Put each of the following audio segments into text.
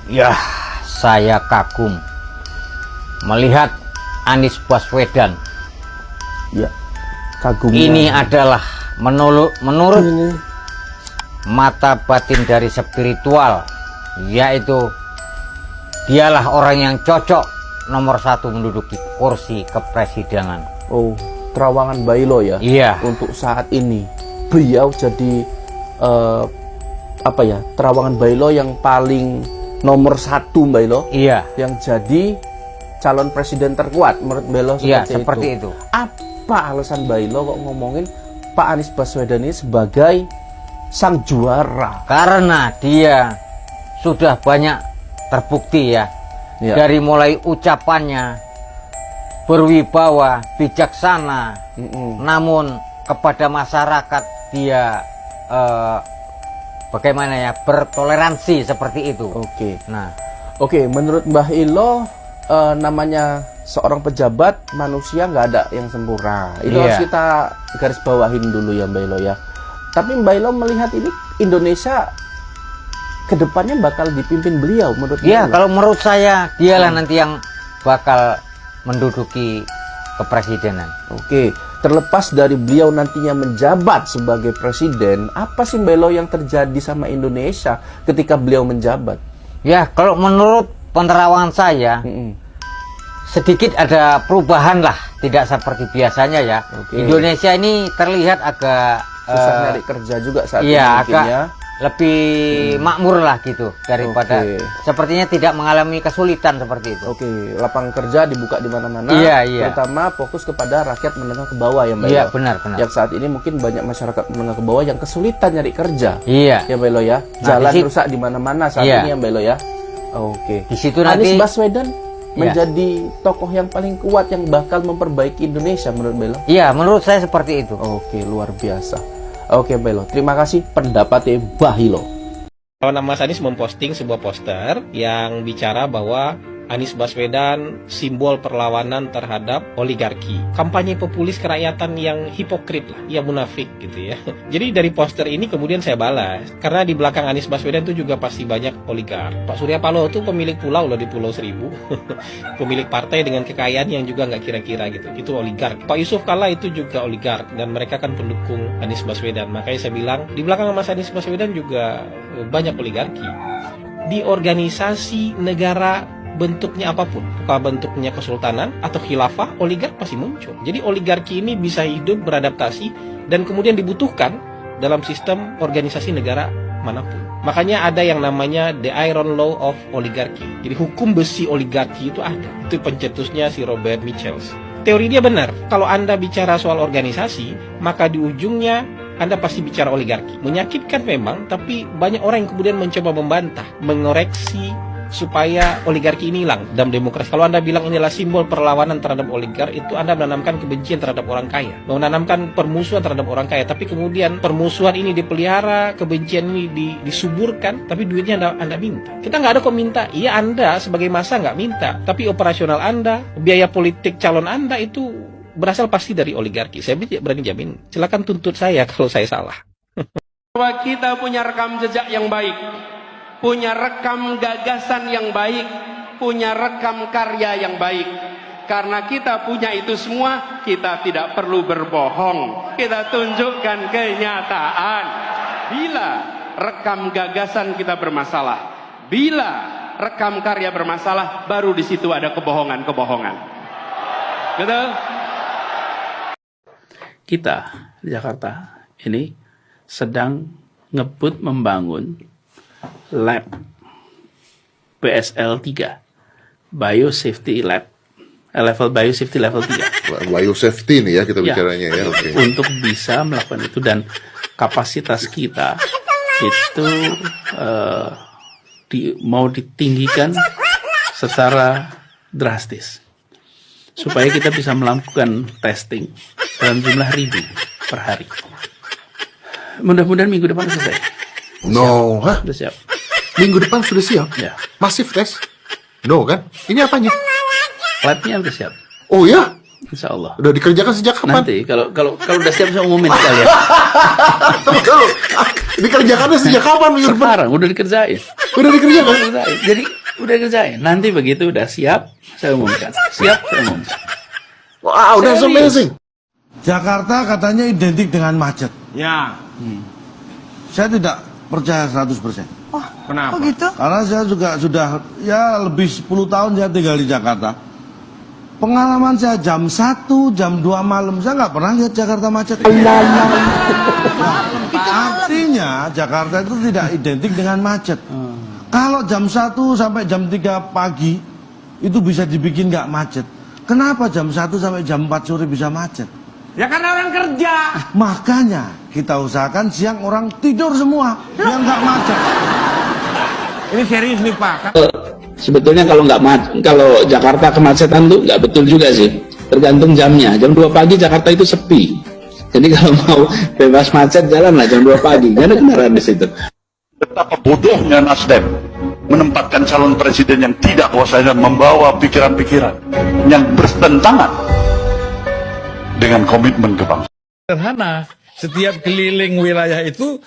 Ya, saya kagum melihat Anies Baswedan. Ya, kagum. Ini adalah menurut mata batin dari spiritual, yaitu dialah orang yang cocok nomor 1 menduduki kursi kepresidenan. Oh, Trawangan Bailo ya. Iya. Untuk saat ini beliau jadi Trawangan Bailo yang paling nomor 1 Bailo. Iya. Yang jadi calon presiden terkuat menurut Bailo Seperti itu. Apa alasan Bailo kok ngomongin Pak Anies Baswedan ini sebagai sang juara? Karena dia sudah banyak terbukti ya. Dari mulai ucapannya berwibawa, bijaksana, namun kepada masyarakat dia bagaimana ya, bertoleransi seperti itu. Oke, menurut Mbah Ilo, namanya seorang pejabat, manusia nggak ada yang sempurna. Itu harus kita garis bawahin dulu ya Mbah Ilo ya. Tapi Mbah Ilo melihat ini Indonesia kedepannya bakal dipimpin beliau menurut Mbah Ilo? Kalau menurut saya dialah nanti yang bakal menduduki kepresidenan. Oke, terlepas dari beliau nantinya menjabat sebagai presiden, apa sih Mbah Ilo yang terjadi sama Indonesia ketika beliau menjabat? Ya, kalau menurut penerawangan saya, sedikit ada perubahan lah, tidak seperti biasanya ya. Indonesia ini terlihat agak susah nyari kerja juga saat ini agak lebih makmur lah gitu daripada sepertinya tidak mengalami kesulitan seperti itu. Lapangan kerja dibuka di mana-mana. Terutama fokus kepada rakyat menengah ke bawah ya Mbak Ilo. Benar. Yang saat ini mungkin banyak masyarakat menengah ke bawah yang kesulitan nyari kerja. Ya Mbak Ilo ya. Nah, jalan rusak di mana-mana saat ini ya Mbak Ilo ya. Di situ nanti Anies Baswedan menjadi tokoh yang paling kuat yang bakal memperbaiki Indonesia menurut Mbak Ilo. Iya, menurut saya seperti itu. Luar biasa. Mbak Ilo, terima kasih pendapatnya Mbah Ilo. Kawan Mas Anies memposting sebuah poster yang bicara bahwa Anies Baswedan simbol perlawanan terhadap oligarki. Kampanye populis kerakyatan yang hipokrit lah, ya munafik gitu ya. Jadi dari poster ini kemudian saya balas. Karena di belakang Anies Baswedan itu juga pasti banyak oligark. Pak Surya Paloh itu pemilik pulau loh di Pulau Seribu. Pemilik partai dengan kekayaan yang juga nggak kira-kira gitu. Itu oligark. Pak Yusuf Kalla itu juga oligark. Dan mereka kan pendukung Anies Baswedan. Makanya saya bilang, di belakang Mas Anies Baswedan juga banyak oligarki. Di organisasi negara bentuknya apapun, apakah bentuknya kesultanan atau khilafah, oligark pasti muncul. Jadi oligarki ini bisa hidup, beradaptasi, dan kemudian dibutuhkan dalam sistem organisasi negara manapun. Makanya ada yang namanya the iron law of oligarki. Jadi hukum besi oligarki itu ada. Itu pencetusnya si Robert Michels. Teori dia benar. Kalau Anda bicara soal organisasi, maka di ujungnya Anda pasti bicara oligarki. Menyakitkan memang, tapi banyak orang yang kemudian mencoba membantah, mengoreksi supaya oligarki ini hilang dalam demokrasi. Kalau Anda bilang inilah simbol perlawanan terhadap oligark, itu Anda menanamkan kebencian terhadap orang kaya, menanamkan permusuhan terhadap orang kaya. Tapi kemudian permusuhan ini dipelihara, kebencian ini disuburkan, tapi duitnya Anda minta. Kita nggak ada kok minta. Iya, Anda sebagai massa nggak minta, tapi operasional Anda, biaya politik calon Anda itu berasal pasti dari oligarki. Saya berani jamin. Silakan tuntut saya kalau saya salah. Bahwa kita punya rekam jejak yang baik, punya rekam gagasan yang baik, punya rekam karya yang baik. Karena kita punya itu semua, kita tidak perlu berbohong. Kita tunjukkan kenyataan. Bila rekam gagasan kita bermasalah, bila rekam karya bermasalah, baru di situ ada kebohongan-kebohongan. Betul? Kita di Jakarta ini sedang ngebut membangun lab BSL 3 Biosafety Lab, level Biosafety level 3. Biosafety nih ya kita bicaranya ya. Untuk bisa melakukan itu, dan kapasitas kita itu mau ditinggikan secara drastis supaya kita bisa melakukan testing dalam jumlah 1000 per hari. Mudah-mudahan minggu depan selesai. Sudah siap. Minggu depan sudah siap? Ya. Masif tes? Kan? Ini apanya? Labnya udah siap. Oh ya? Insya Allah. Udah dikerjakan sejak kapan? Nanti kalau udah siap saya umumin sekalian. Dikerjakannya sejak kapan minggu depan? Sekarang udah dikerjain. Udah dikerjakan? Jadi Udah kerjain. Nanti begitu udah siap, saya umumkan. Siap, saya umumkan. Wow, that's amazing. Jakarta katanya identik dengan macet. Ya. Saya tidak percaya 100%. Kenapa? Oh gitu? Karena saya juga sudah ya lebih 10 tahun saya tinggal di Jakarta. Pengalaman saya jam 1, jam 2 malam saya nggak pernah lihat Jakarta macet. Nah, artinya Jakarta itu tidak identik dengan macet. Kalau jam 1 sampai jam 3 pagi itu bisa dibikin nggak macet. Kenapa jam 1 sampai jam 4 sore bisa macet? Ya karena orang kerja. Makanya kita usahakan siang orang tidur semua biar nggak macet. Ini serius nih Pak. Sebetulnya kalau Jakarta kemacetan tuh nggak betul juga sih. Tergantung jamnya. Jam 2 pagi Jakarta itu sepi. Jadi kalau mau bebas macet jalanlah jam 2 pagi. Nggak ada kendaraan di situ. Betapa bodohnya Nasdem menempatkan calon presiden yang tidak kuasanya membawa pikiran-pikiran yang bertentangan dengan komitmen kebangsaan. Sederhana, setiap keliling wilayah itu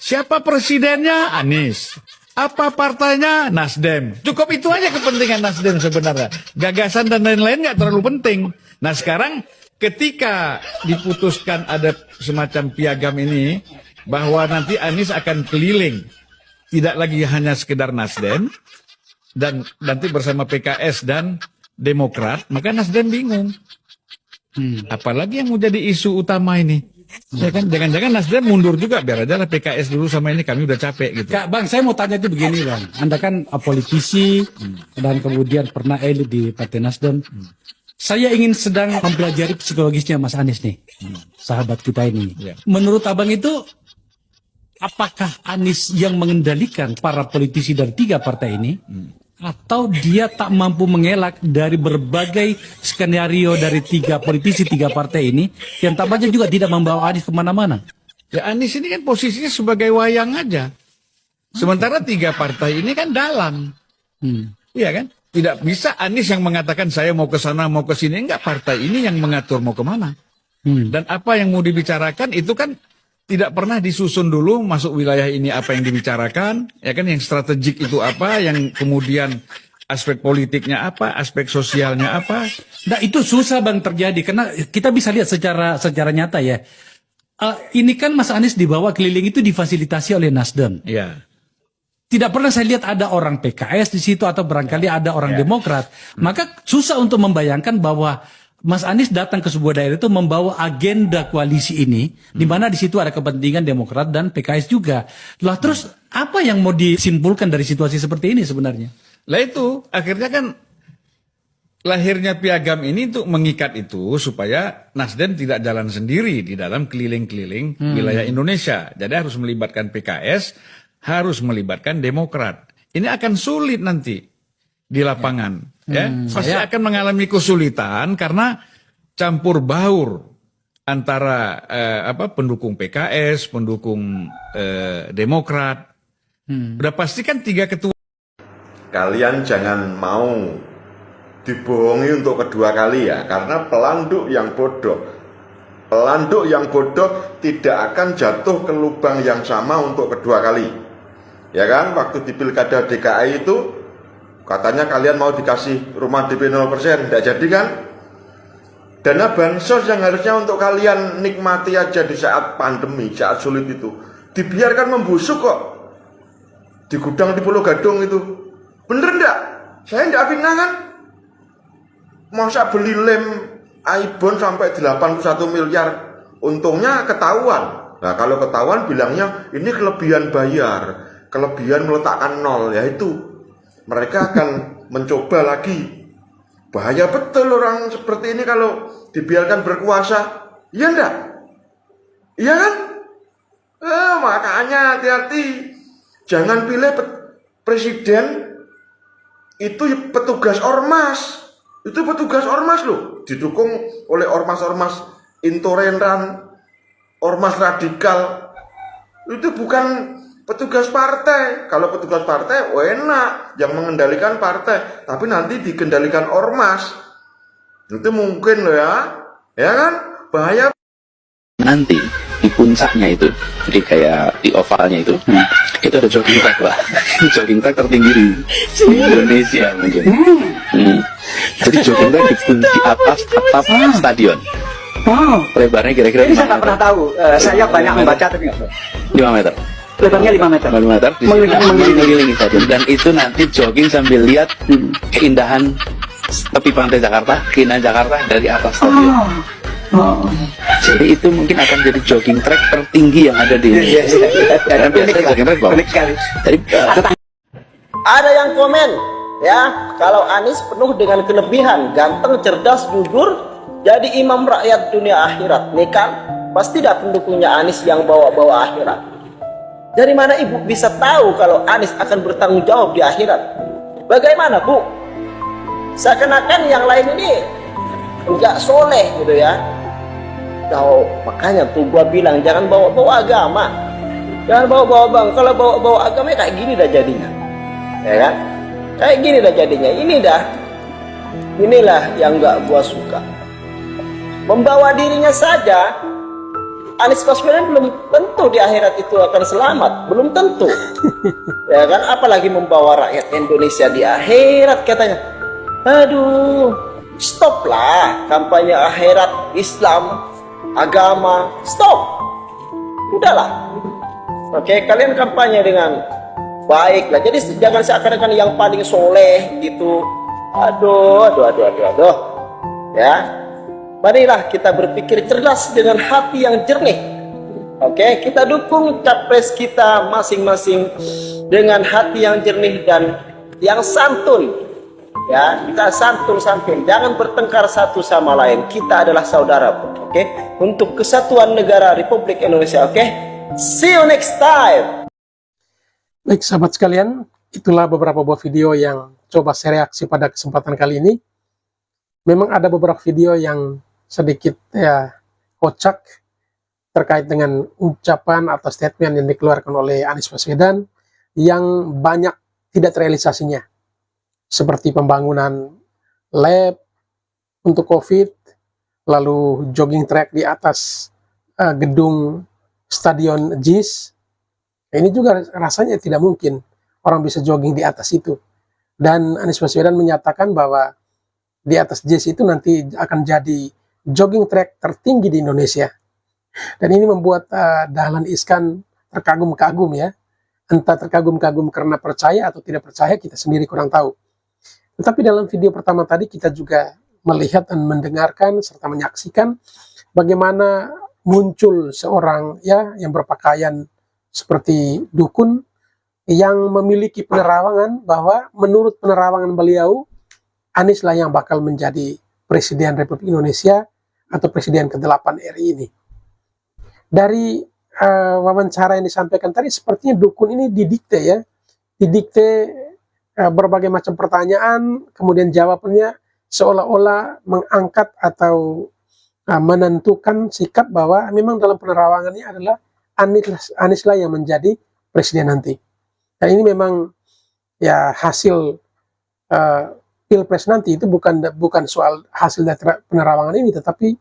siapa presidennya? Anies. Apa partainya? Nasdem. Cukup itu aja kepentingan Nasdem sebenarnya. Gagasan dan lain-lain nggak terlalu penting. Nah sekarang ketika diputuskan ada semacam piagam ini, bahwa nanti Anies akan keliling, tidak lagi hanya sekedar Nasdem, dan nanti bersama PKS dan Demokrat, maka Nasdem bingung. Apalagi yang mau jadi isu utama ini? Ya kan, jangan-jangan Nasdem mundur juga, biar aja lah PKS dulu sama ini, kami udah capek gitu. Kak, Bang, saya mau tanya itu begini, Bang. Anda kan politisi dan kemudian pernah elit di Partai Nasdem. Saya ingin sedang mempelajari psikologisnya Mas Anies nih, sahabat kita ini. Menurut Abang itu, apakah Anies yang mengendalikan para politisi dari 3 partai ini? Atau dia tak mampu mengelak dari berbagai skenario dari 3 politisi 3 partai ini yang tampaknya juga tidak membawa Anies kemana-mana? Ya Anies ini kan posisinya sebagai wayang aja. Sementara 3 partai ini kan dalang. Iya kan? Tidak bisa Anies yang mengatakan saya mau ke sana, mau ke sini. Enggak, partai ini yang mengatur mau kemana. Dan apa yang mau dibicarakan itu kan tidak pernah disusun dulu masuk wilayah ini apa yang dibicarakan, ya kan, yang strategik itu apa, yang kemudian aspek politiknya apa, aspek sosialnya apa. Nah itu susah Bang terjadi karena kita bisa lihat secara nyata ya. Ini kan Mas Anies dibawa keliling itu difasilitasi oleh Nasdem. Ya. Tidak pernah saya lihat ada orang PKS di situ atau barangkali ada orang Demokrat. Maka susah untuk membayangkan bahwa Mas Anies datang ke sebuah daerah itu membawa agenda koalisi ini, di mana di situ ada kepentingan Demokrat dan PKS juga. Lah terus apa yang mau disimpulkan dari situasi seperti ini sebenarnya? Lah itu akhirnya kan lahirnya piagam ini untuk mengikat itu supaya Nasdem tidak jalan sendiri di dalam keliling-keliling wilayah Indonesia. Jadi harus melibatkan PKS, harus melibatkan Demokrat. Ini akan sulit nanti di lapangan. Ya, pasti akan mengalami kesulitan karena campur baur antara pendukung PKS, pendukung Demokrat. Udah pasti kan 3 ketua. Kalian jangan mau dibohongi untuk kedua kali ya, karena pelanduk yang bodoh tidak akan jatuh ke lubang yang sama untuk kedua kali. Ya kan, waktu di Pilkada DKI itu katanya kalian mau dikasih rumah DP 0%, tidak jadi kan? Dana bansos yang harusnya untuk kalian nikmati aja di saat pandemi, saat sulit itu, dibiarkan membusuk kok di gudang di Pulau Gadung itu. Bener enggak? Saya enggak fitnah kan? Masa beli lem iBond sampai 81 miliar, untungnya ketahuan. Nah kalau ketahuan bilangnya ini kelebihan bayar, kelebihan meletakkan nol, ya itu mereka akan mencoba lagi. Bahaya betul orang seperti ini kalau dibiarkan berkuasa. Iya enggak? Iya kan? Makanya hati-hati. Jangan pilih presiden itu petugas ormas. Itu petugas ormas loh. Didukung oleh ormas-ormas intoleran, ormas radikal. Itu bukan petugas partai. Kalau petugas partai enak, yang mengendalikan partai, tapi nanti dikendalikan ormas, itu mungkin loh ya kan, bahaya. Nanti di puncaknya itu, jadi kayak di ovalnya itu, Itu ada jogging track, Pak. Jogging track tertinggi di Indonesia mungkin. Jadi jogging track di atas atap stadion. Wow. Lebarnya kira-kira Ini saya nggak pernah tahu. Saya banyak membaca tapi nggak tahu. 5 meter. Lebarnya 5 meter. 5 meter di mengelilingi stadion. Dan itu nanti jogging sambil lihat keindahan tepi pantai Jakarta, keindahan Jakarta dari atas stadion. Jadi itu mungkin akan jadi jogging track tertinggi yang ada di Indonesia. Dan biasanya jogging track bawah. Jadi ada yang komen ya, kalau Anies penuh dengan kelebihan, ganteng, cerdas, jujur, jadi imam rakyat dunia akhirat. Nih kan pasti dah pendukungnya Anies yang bawa-bawa akhirat. Dari mana ibu bisa tahu kalau Anies akan bertanggung jawab di akhirat? Bagaimana bu? Seakan-akan yang lain ini enggak soleh gitu ya. Tahu, makanya tuh gua bilang jangan bawa-bawa agama. Jangan bawa-bawa bang. Kalau bawa-bawa agama kayak gini dah jadinya. Ya kan? Kayak gini dah jadinya. Inilah yang enggak gua suka. Membawa dirinya saja, Anies Baswedan belum tentu di akhirat itu akan selamat. Belum tentu. Ya kan? Apalagi membawa rakyat Indonesia di akhirat katanya. Aduh, stop lah kampanye akhirat Islam, agama, stop. Udahlah. Oke, kalian kampanye dengan baik lah. Jadi jangan seakan-akan yang paling soleh gitu. Aduh. Ya, marilah kita berpikir cerdas dengan hati yang jernih. Oke, kita dukung capres kita masing-masing dengan hati yang jernih dan yang santun. Ya, kita santun, jangan bertengkar satu sama lain. Kita adalah saudara, oke? Untuk kesatuan negara Republik Indonesia, oke? See you next time. Baik, sahabat sekalian, itulah beberapa buah video yang coba saya reaksi pada kesempatan kali ini. Memang ada beberapa video yang sedikit ya kocak terkait dengan ucapan atau statement yang dikeluarkan oleh Anies Baswedan yang banyak tidak terrealisasinya. Seperti pembangunan lab untuk COVID, lalu jogging track di atas gedung stadion JIS. Ini juga rasanya tidak mungkin orang bisa jogging di atas itu. Dan Anies Baswedan menyatakan bahwa di atas JIS itu nanti akan jadi jogging track tertinggi di Indonesia. Dan ini membuat Dahlan Iskan terkagum-kagum ya. Entah terkagum-kagum karena percaya atau tidak percaya, kita sendiri kurang tahu. Tetapi dalam video pertama tadi kita juga melihat dan mendengarkan serta menyaksikan bagaimana muncul seorang ya yang berpakaian seperti dukun yang memiliki penerawangan bahwa menurut penerawangan beliau Anies lah yang bakal menjadi Presiden Republik Indonesia atau Presiden ke-8 RI ini. Dari wawancara yang disampaikan tadi sepertinya dukun ini didikte ya, didikte berbagai macam pertanyaan, kemudian jawabannya seolah-olah mengangkat atau menentukan sikap bahwa memang dalam penerawangannya adalah Anies lah yang menjadi presiden nanti. Dan ini memang ya hasil pilpres nanti itu bukan soal hasil dari penerawangan ini, tetapi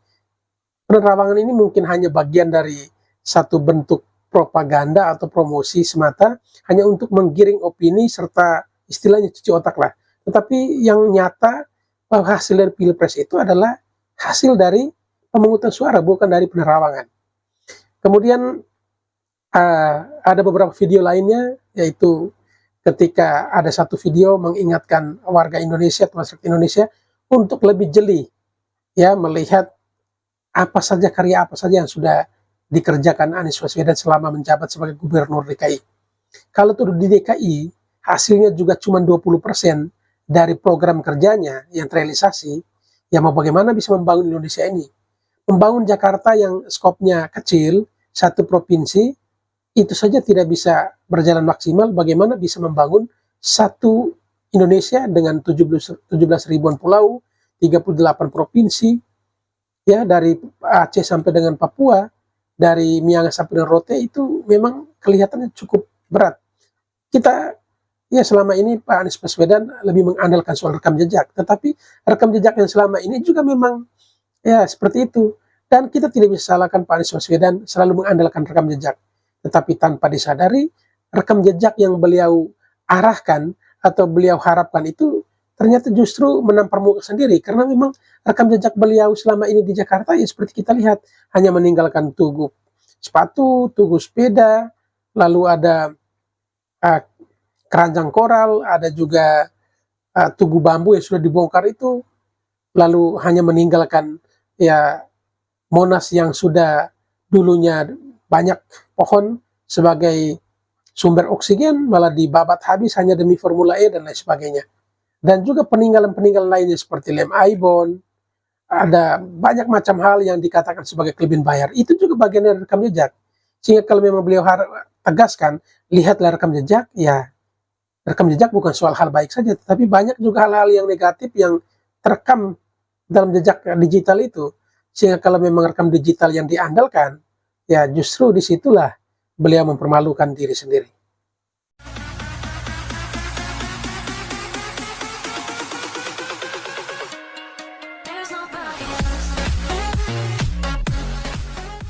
penerawangan ini mungkin hanya bagian dari satu bentuk propaganda atau promosi semata, hanya untuk menggiring opini serta istilahnya cuci otak lah. Tetapi yang nyata bahwa hasil dari pilpres itu adalah hasil dari pemungutan suara, bukan dari penerawangan. Kemudian ada beberapa video lainnya, yaitu ketika ada satu video mengingatkan warga Indonesia, termasuk Indonesia, untuk lebih jeli ya melihat apa saja karya apa saja yang sudah dikerjakan Anies Baswedan selama menjabat sebagai gubernur DKI. Kalau tuh di DKI hasilnya juga cuma 20% dari program kerjanya yang terrealisasi, ya mau bagaimana bisa membangun Indonesia ini? Membangun Jakarta yang skopnya kecil, satu provinsi, itu saja tidak bisa berjalan maksimal, bagaimana bisa membangun satu Indonesia dengan 17 ribuan pulau, 38 provinsi, ya dari Aceh sampai dengan Papua, dari Miangas sampai dengan Rote, itu memang kelihatannya cukup berat. Kita ya selama ini Pak Anies Baswedan lebih mengandalkan soal rekam jejak, tetapi rekam jejak yang selama ini juga memang ya seperti itu. Dan kita tidak bisa salahkan Pak Anies Baswedan selalu mengandalkan rekam jejak, tetapi tanpa disadari rekam jejak yang beliau arahkan atau beliau harapkan itu ternyata justru menampar muka sendiri, karena memang rekam jejak beliau selama ini di Jakarta ya seperti kita lihat, hanya meninggalkan tugu sepatu, tugu sepeda, lalu ada keranjang koral, ada juga tugu bambu yang sudah dibongkar itu, lalu hanya meninggalkan ya Monas yang sudah dulunya banyak pohon sebagai sumber oksigen, malah dibabat habis hanya demi Formula E dan lain sebagainya. Dan juga peninggalan-peninggalan lainnya seperti lem Aibon, ada banyak macam hal yang dikatakan sebagai kelebihan bayar. Itu juga bagian dari rekam jejak. Sehingga kalau memang beliau tegaskan, lihatlah rekam jejak, ya rekam jejak bukan soal hal baik saja, tetapi banyak juga hal-hal yang negatif yang terekam dalam jejak digital itu. Sehingga kalau memang rekam digital yang diandalkan, ya justru disitulah beliau mempermalukan diri sendiri.